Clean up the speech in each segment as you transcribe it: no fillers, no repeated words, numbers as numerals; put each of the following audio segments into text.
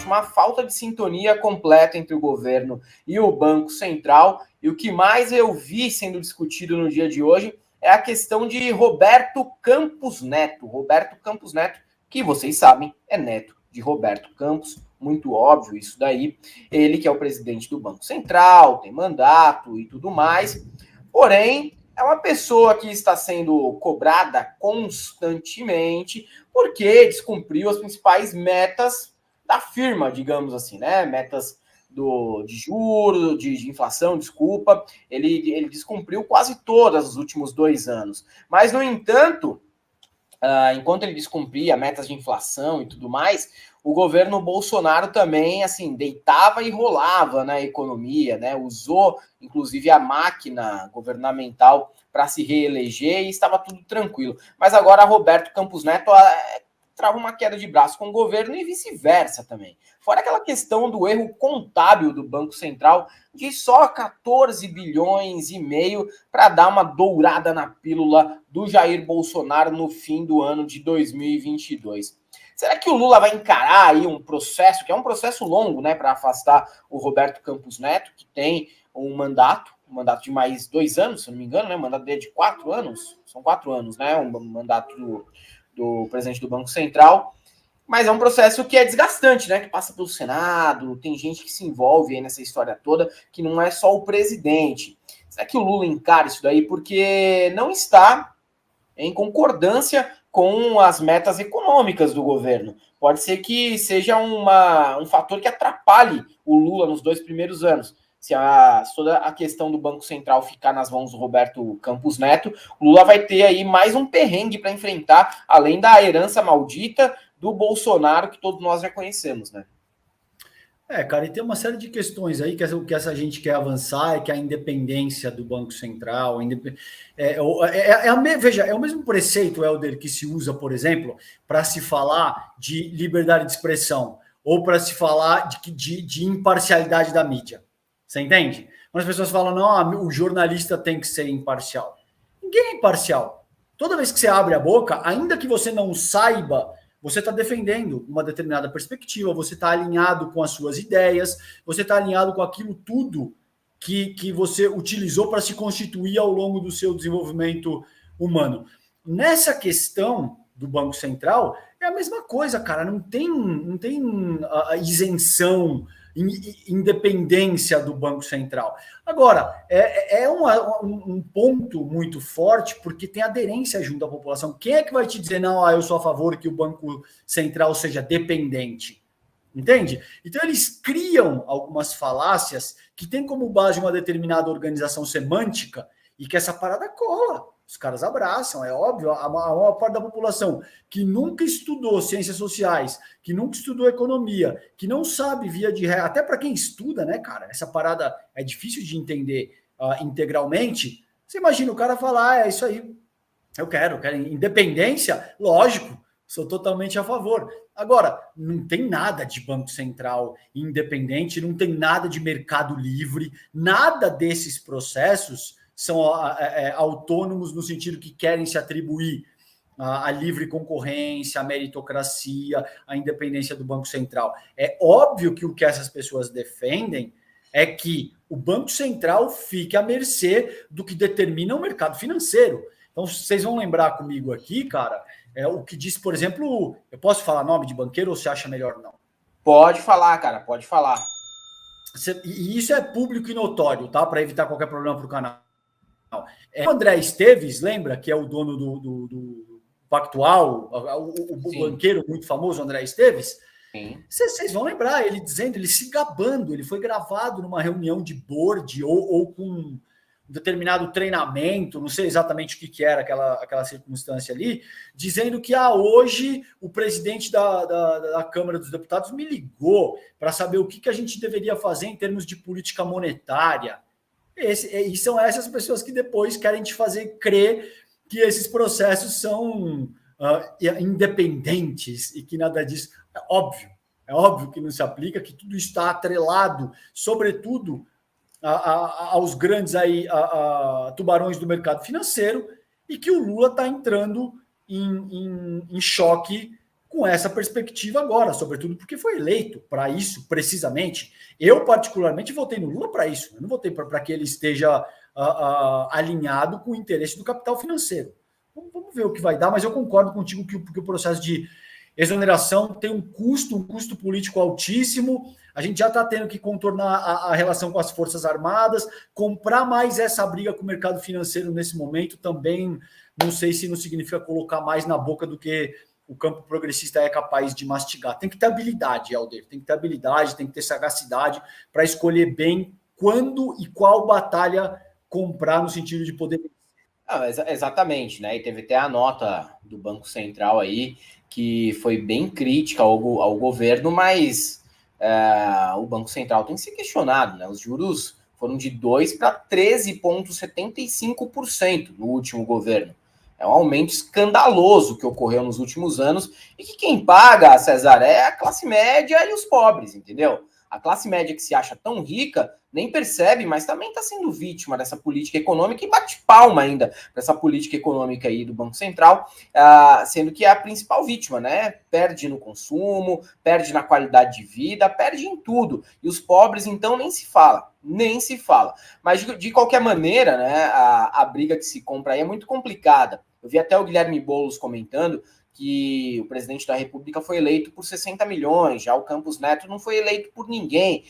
uma falta de sintonia completa entre o governo e o Banco Central. E o que mais eu vi sendo discutido no dia de hoje é a questão de Roberto Campos Neto. Roberto Campos Neto, que vocês sabem, é neto de Roberto Campos, muito óbvio isso daí. Ele que é o presidente do Banco Central, tem mandato e tudo mais. Porém, é uma pessoa que está sendo cobrada constantemente porque descumpriu as principais metas da firma, digamos assim, né? Metas de juros, de inflação, desculpa. Ele descumpriu quase todas nos últimos 2 anos. Mas, no entanto, enquanto ele descumpria metas de inflação e tudo mais, o governo Bolsonaro também, assim, deitava e rolava na economia, né? Usou, inclusive, a máquina governamental para se reeleger e estava tudo tranquilo. Mas agora Roberto Campos Neto trava uma queda de braço com o governo e vice-versa também. Fora aquela questão do erro contábil do Banco Central, de só 14 bilhões e meio para dar uma dourada na pílula do Jair Bolsonaro no fim do ano de 2022. Será que o Lula vai encarar aí um processo, que é um processo longo, né, para afastar o Roberto Campos Neto, que tem um mandato de mais 2 anos, se não me engano, né? O mandato dele é de 4 anos, são 4 anos, né? Um mandato do presidente do Banco Central. Mas é um processo que é desgastante, né? Que passa pelo Senado, tem gente que se envolve aí nessa história toda, que não é só o presidente. Será que o Lula encara isso daí? Porque não está em concordância com as metas econômicas do governo. Pode ser que seja um fator que atrapalhe o Lula nos 2 primeiros anos. Se toda a questão do Banco Central ficar nas mãos do Roberto Campos Neto, o Lula vai ter aí mais um perrengue para enfrentar, além da herança maldita do Bolsonaro que todos nós já conhecemos, né? Cara, e tem uma série de questões aí que essa gente quer avançar, que é a independência do Banco Central. Veja, é o mesmo preceito, Helder, que se usa, por exemplo, para se falar de liberdade de expressão ou para se falar de imparcialidade da mídia. Você entende? Quando as pessoas falam, não, o jornalista tem que ser imparcial. Ninguém é imparcial. Toda vez que você abre a boca, ainda que você não saiba, você está defendendo uma determinada perspectiva, você está alinhado com as suas ideias, você está alinhado com aquilo tudo que você utilizou para se constituir ao longo do seu desenvolvimento humano. Nessa questão do Banco Central, é a mesma coisa, cara. Não tem a isenção, independência do Banco Central. Agora, um ponto muito forte, porque tem aderência junto à população. Quem é que vai te dizer, não, eu sou a favor que o Banco Central seja dependente? Entende? Então, eles criam algumas falácias que têm como base uma determinada organização semântica e que essa parada cola. Os caras abraçam, é óbvio, a maior parte da população que nunca estudou ciências sociais, que nunca estudou economia, que não sabe via de regra, até para quem estuda, né, cara, essa parada é difícil de entender integralmente. Você imagina o cara falar, é isso aí, eu quero independência, lógico, sou totalmente a favor. Agora, não tem nada de Banco Central independente, não tem nada de mercado livre, nada desses processos são autônomos no sentido que querem se atribuir a livre concorrência, a meritocracia, a independência do Banco Central. É óbvio que o que essas pessoas defendem é que o Banco Central fique à mercê do que determina o mercado financeiro. Então, vocês vão lembrar comigo aqui, cara, o que diz, por exemplo, eu posso falar nome de banqueiro ou você acha melhor não? Pode falar, cara, pode falar. E isso é público e notório, tá? Para evitar qualquer problema para o canal. O André Esteves, lembra que é o dono do Pactual, o banqueiro muito famoso, André Esteves? Vocês vão lembrar ele dizendo, ele se gabando, ele foi gravado numa reunião de board ou com um determinado treinamento, não sei exatamente o que era aquela circunstância ali, dizendo que hoje o presidente da Câmara dos Deputados me ligou para saber o que a gente deveria fazer em termos de política monetária. E são essas pessoas que depois querem te fazer crer que esses processos são independentes e que nada disso. É óbvio que não se aplica, que tudo está atrelado, sobretudo, aos grandes tubarões do mercado financeiro, e que o Lula está entrando em choque com essa perspectiva agora, sobretudo porque foi eleito para isso, precisamente. Eu, particularmente, votei no Lula para isso. Eu não votei para que ele esteja alinhado com o interesse do capital financeiro. Vamos ver o que vai dar, mas eu concordo contigo que o processo de exoneração tem um custo político altíssimo. A gente já está tendo que contornar a relação com as Forças Armadas, comprar mais essa briga com o mercado financeiro nesse momento também, não sei se não significa colocar mais na boca do que o campo progressista é capaz de mastigar. Tem que ter habilidade, Helder, tem que ter habilidade, tem que ter sagacidade para escolher bem quando e qual batalha comprar no sentido de poder... Exatamente, né? E teve até a nota do Banco Central aí, que foi bem crítica ao governo, mas o Banco Central tem se questionado, né? Os juros foram de 2% para 13,75% no último governo. É um aumento escandaloso que ocorreu nos últimos anos e que quem paga, César, é a classe média e os pobres, entendeu? A classe média que se acha tão rica nem percebe, mas também está sendo vítima dessa política econômica e bate palma ainda para essa política econômica aí do Banco Central, sendo que é a principal vítima, né? Perde no consumo, perde na qualidade de vida, perde em tudo. E os pobres, então, nem se fala. Mas, de qualquer maneira, né, a briga que se compra aí é muito complicada. Eu vi até o Guilherme Boulos comentando que o presidente da República foi eleito por 60 milhões, já o Campos Neto não foi eleito por ninguém.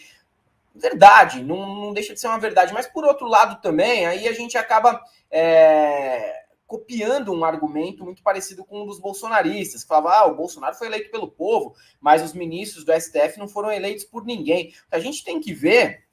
Verdade, não deixa de ser uma verdade, mas por outro lado também, aí a gente acaba copiando um argumento muito parecido com um dos bolsonaristas, que falava, o Bolsonaro foi eleito pelo povo, mas os ministros do STF não foram eleitos por ninguém. A gente tem que ver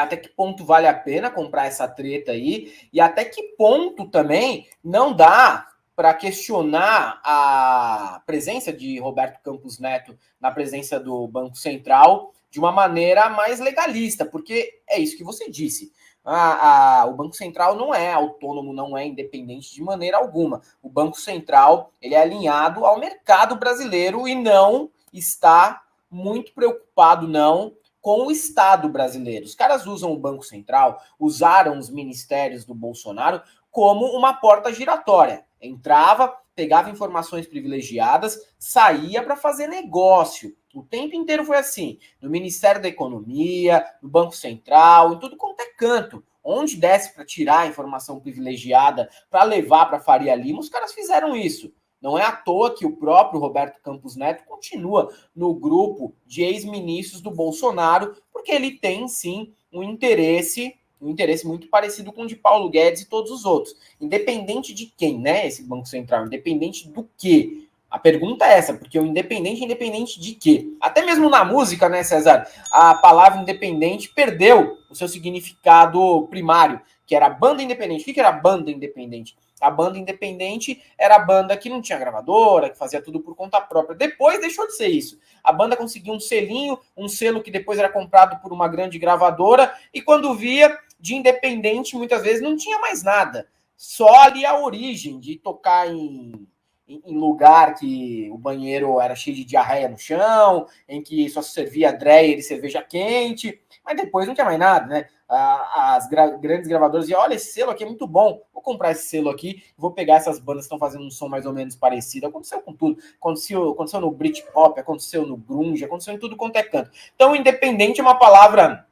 até que ponto vale a pena comprar essa treta aí, e até que ponto também não dá para questionar a presença de Roberto Campos Neto na presença do Banco Central de uma maneira mais legalista, porque é isso que você disse. O Banco Central não é autônomo, não é independente de maneira alguma. O Banco Central ele é alinhado ao mercado brasileiro e não está muito preocupado, não, com o Estado brasileiro. Os caras usam o Banco Central, usaram os ministérios do Bolsonaro como uma porta giratória. Entrava, pegava informações privilegiadas, saía para fazer negócio. O tempo inteiro foi assim. No Ministério da Economia, no Banco Central, em tudo quanto é canto. Onde desce para tirar a informação privilegiada, para levar para Faria Lima, os caras fizeram isso. Não é à toa que o próprio Roberto Campos Neto continua no grupo de ex-ministros do Bolsonaro, porque ele tem, sim, um interesse muito parecido com o de Paulo Guedes e todos os outros. Independente de quem, né, esse Banco Central? Independente do quê? A pergunta é essa, porque o independente é independente de quê? Até mesmo na música, né, César? A palavra independente perdeu o seu significado primário, que era banda independente. O que era banda independente? A banda independente era a banda que não tinha gravadora, que fazia tudo por conta própria. Depois deixou de ser isso. A banda conseguiu um selinho, um selo que depois era comprado por uma grande gravadora, e quando via de independente, muitas vezes não tinha mais nada. Só ali a origem de tocar em lugar que o banheiro era cheio de diarreia no chão, em que só se servia Dreyer e cerveja quente, mas depois não tinha mais nada, né? As grandes gravadoras diziam, olha, esse selo aqui é muito bom, vou comprar esse selo aqui, vou pegar essas bandas que estão fazendo um som mais ou menos parecido. Aconteceu com tudo, aconteceu no Britpop, aconteceu no grunge, aconteceu em tudo quanto é canto. Então, independente é uma palavra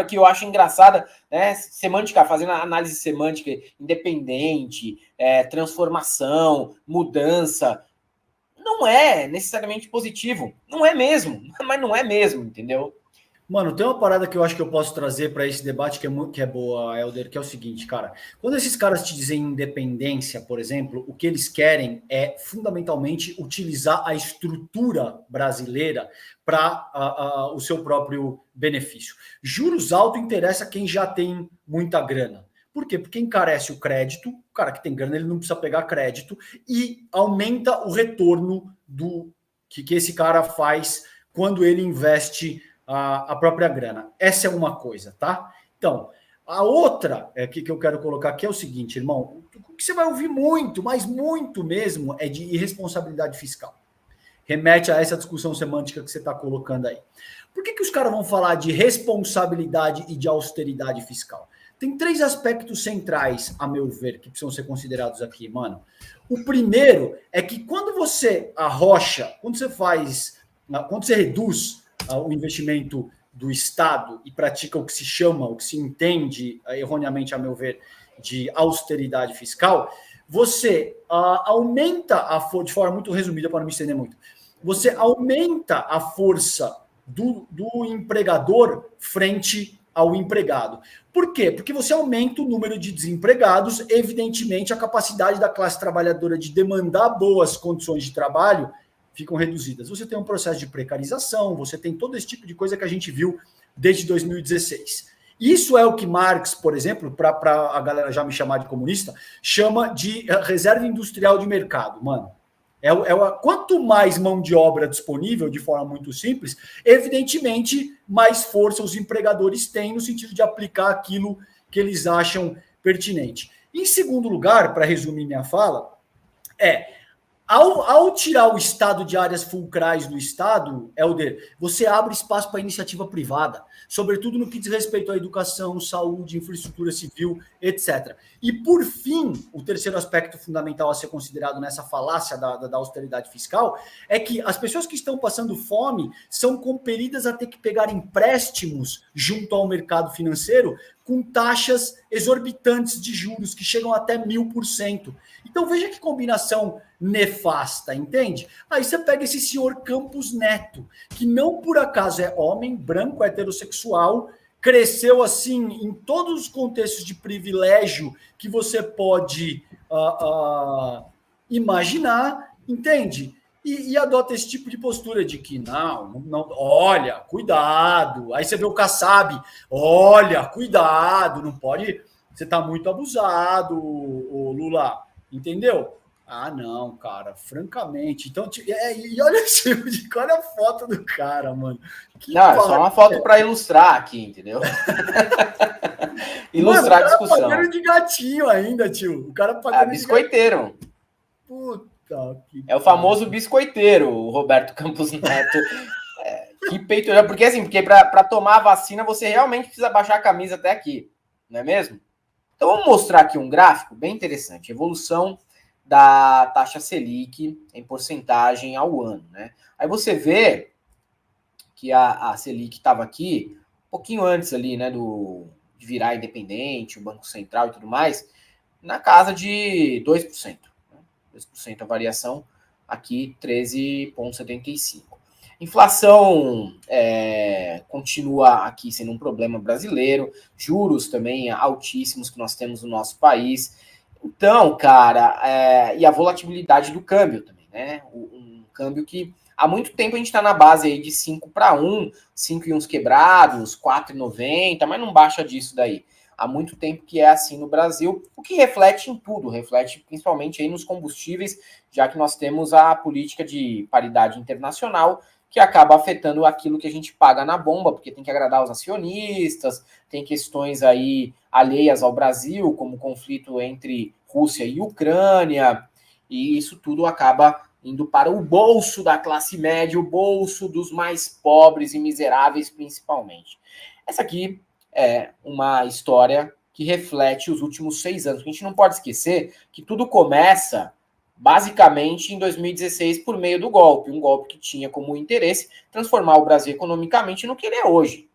que eu acho engraçada, né? Semântica, fazendo análise semântica, independente, transformação, mudança, não é necessariamente positivo. Não é mesmo, mas não é mesmo, entendeu? Mano, tem uma parada que eu acho que eu posso trazer para esse debate que é boa, Helder, que é o seguinte, cara. Quando esses caras te dizem independência, por exemplo, o que eles querem é fundamentalmente utilizar a estrutura brasileira para o seu próprio benefício. Juros altos interessa quem já tem muita grana. Por quê? Porque encarece o crédito, o cara que tem grana ele não precisa pegar crédito e aumenta o retorno do que esse cara faz quando ele investe a própria grana. Essa é uma coisa, tá? Então, a outra que eu quero colocar aqui é o seguinte, irmão, o que você vai ouvir muito, mas muito mesmo, é de irresponsabilidade fiscal. Remete a essa discussão semântica que você está colocando aí. Por que os caras vão falar de responsabilidade e de austeridade fiscal? tem 3 aspectos centrais, a meu ver, que precisam ser considerados aqui, mano. O primeiro é que quando você arrocha, quando você reduz o investimento do Estado e pratica o que se chama, o que se entende erroneamente, a meu ver, de austeridade fiscal, você aumenta de forma muito resumida, para não me estender muito, você aumenta a força do empregador frente ao empregado. Por quê? Porque você aumenta o número de desempregados, evidentemente a capacidade da classe trabalhadora de demandar boas condições de trabalho ficam reduzidas. Você tem um processo de precarização, você tem todo esse tipo de coisa que a gente viu desde 2016. Isso é o que Marx, por exemplo, para a galera já me chamar de comunista, chama de reserva industrial de mercado, mano. Quanto mais mão de obra disponível, de forma muito simples, evidentemente, mais força os empregadores têm no sentido de aplicar aquilo que eles acham pertinente. Em segundo lugar, para resumir minha fala, ao tirar o Estado de áreas fulcrais do Estado, Helder, você abre espaço para a iniciativa privada, sobretudo no que diz respeito à educação, saúde, infraestrutura civil, etc. E, por fim, o terceiro aspecto fundamental a ser considerado nessa falácia da austeridade fiscal é que as pessoas que estão passando fome são compelidas a ter que pegar empréstimos junto ao mercado financeiro com taxas exorbitantes de juros que chegam até 1000%. Então veja que combinação nefasta, entende? Aí você pega esse senhor Campos Neto, que não por acaso é homem, branco, heterossexual, cresceu assim em todos os contextos de privilégio que você pode imaginar, entende? E adota esse tipo de postura de que não, olha, cuidado. Aí você vê o Kassab, olha, cuidado, não pode, você está muito abusado, o Lula, entendeu? Ah, não, cara, francamente. Então, e olha olha a foto do cara, mano. Não, é só uma foto para ilustrar aqui, entendeu? Ilustrar a discussão. O cara pagando de gatinho ainda, tio. O cara pagando biscoiteiro. De puta. É o famoso biscoiteiro, o Roberto Campos Neto. Que peito, porque para tomar a vacina você realmente precisa baixar a camisa até aqui, não é mesmo? Então vamos mostrar aqui um gráfico bem interessante, evolução da taxa Selic em porcentagem ao ano, né? Aí você vê que a Selic estava aqui um pouquinho antes ali, né, de virar independente, o Banco Central e tudo mais, na casa de 2%. 2% a variação, aqui 13,75%. Inflação continua aqui sendo um problema brasileiro, juros também altíssimos que nós temos no nosso país. Então, cara, e a volatilidade do câmbio também, né? Um câmbio que há muito tempo a gente está na base aí de 5-1, 5 e uns quebrados, 4,90, mas não baixa disso daí. Há muito tempo que é assim no Brasil, o que reflete em tudo, reflete principalmente aí nos combustíveis, já que nós temos a política de paridade internacional, que acaba afetando aquilo que a gente paga na bomba, porque tem que agradar os acionistas, tem questões aí alheias ao Brasil, como o conflito entre Rússia e Ucrânia, e isso tudo acaba indo para o bolso da classe média, o bolso dos mais pobres e miseráveis, principalmente. Essa aqui é uma história que reflete os últimos 6 anos. A gente não pode esquecer que tudo começa basicamente em 2016 por meio do golpe. Um golpe que tinha como interesse transformar o Brasil economicamente no que ele é hoje.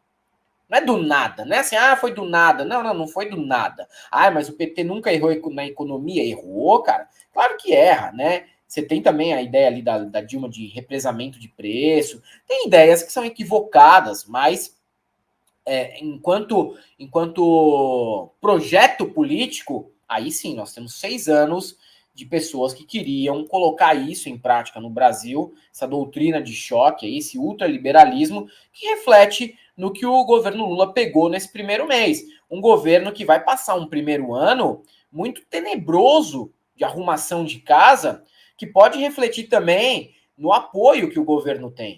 Não é do nada, não é assim, foi do nada. Não foi do nada. Mas o PT nunca errou na economia. Errou, cara. Claro que erra, né? Você tem também a ideia ali da Dilma de represamento de preço. Tem ideias que são equivocadas, mas enquanto projeto político, aí sim, nós temos 6 anos de pessoas que queriam colocar isso em prática no Brasil, essa doutrina de choque, esse ultraliberalismo, que reflete no que o governo Lula pegou nesse primeiro mês. Um governo que vai passar um primeiro ano muito tenebroso de arrumação de casa, que pode refletir também no apoio que o governo tem.